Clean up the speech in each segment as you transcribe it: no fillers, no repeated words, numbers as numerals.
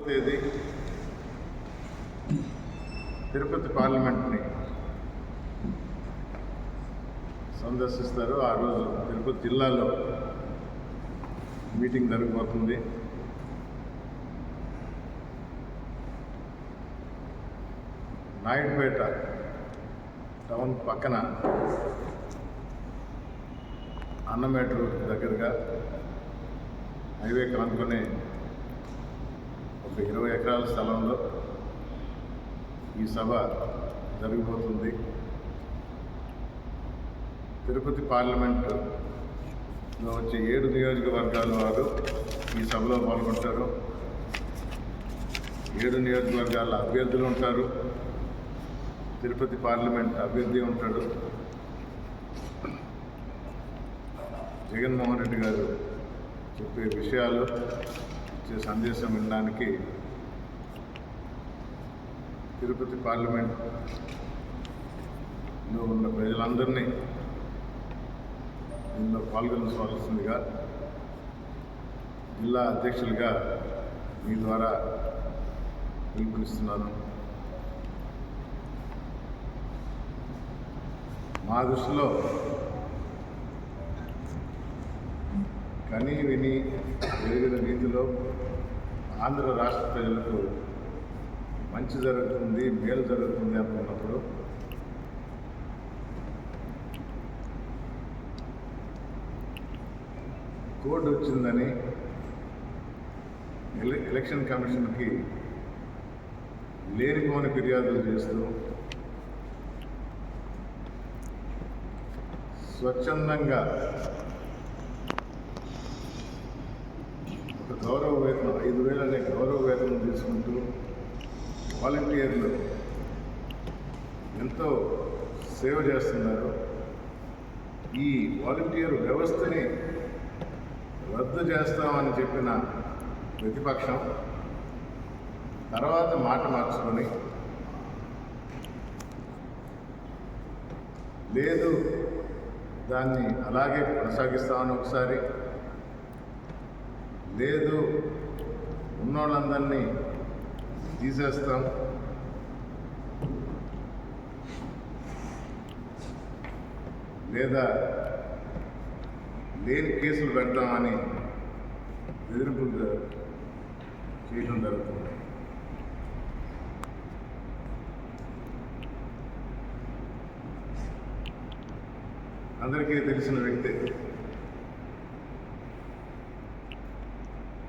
తేదీ తిరుపతి పార్లమెంట్ని సందర్శిస్తారు. ఆ రోజు తిరుపతి జిల్లాలో మీటింగ్ జరగబోతుంది. నాయుడుపేట టౌన్ పక్కన అన్నమేటూరు దగ్గరగా హైవే కానుకొని ఒక 20 ఎకరాల స్థలంలో ఈ సభ జరగబోతుంది. తిరుపతి పార్లమెంటులో వచ్చే 7 నియోజకవర్గాల వారు ఈ సభలో పాల్గొంటారు. 7 నియోజకవర్గాల అభ్యర్థులు ఉంటారు. తిరుపతి పార్లమెంట్ అభ్యర్థి ఉంటాడు. జగన్మోహన్ రెడ్డి గారు చెప్పే విషయాలు, ఇచ్చే సందేశం వినడానికి తిరుపతి పార్లమెంట్లో ఉన్న ప్రజలందరినీ దీనిలో పాల్గొనవలసిందిగా జిల్లా అధ్యక్షులుగా మీ ద్వారా పిలుపునిస్తున్నాను. మా దృష్టిలో కని విని ఎరిగిన రీతిలో ఆంధ్ర రాష్ట్ర ప్రజలకు మంచి జరుగుతుంది, మేలు జరుగుతుంది అనుకున్నప్పుడు కోడ్ వచ్చిందని ఎలక్షన్ కమిషన్కి లేనిపోని ఫిర్యాదులు చేస్తూ స్వచ్ఛందంగా ఒక గౌరవ వేతనం 5,000 అనే గౌరవ వేతనం తీసుకుంటూ వాలంటీర్లు ఎంతో సేవ చేస్తున్నారు. ఈ వాలంటీర్ వ్యవస్థని రద్దు చేస్తామని చెప్పిన ప్రతిపక్షం తర్వాత మాట మార్చుకొని లేదు దాన్ని అలాగే కొనసాగిస్తామని ఒకసారి, లేదు ఉన్నోళ్ళందరినీ తీసేస్తాం, లేదా లేని కేసులు పెడతామని బెదిరింపులు చేయడం జరుగుతుంది. అందరికీ తెలిసిన వ్యక్తి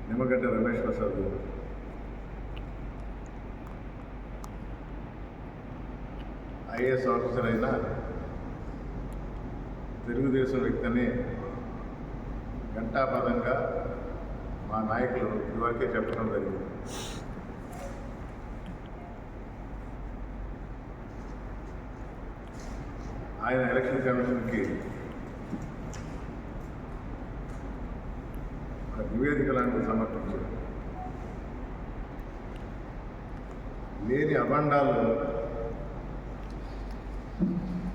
నిమ్మగడ్డ రమేష్ ప్రసాద్ గారు. ఐఏఎస్ ఆఫీసర్ అయిన తెలుగుదేశం వ్యక్తిని ఘంటాపదంగా మా నాయకులు ఇదివరకే చెప్పడం జరిగింది. ఆయన ఎలక్షన్ కమిషన్కి ఒక నివేదిక లాంటివి సమర్పించారు. లేని అబండాలు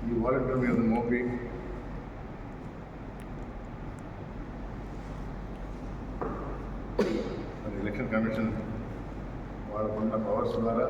ఈ వాలంటీర్ మీద మోపి మరి ఎలక్షన్ కమిషన్ వాళ్ళకున్న పవర్స్ ద్వారా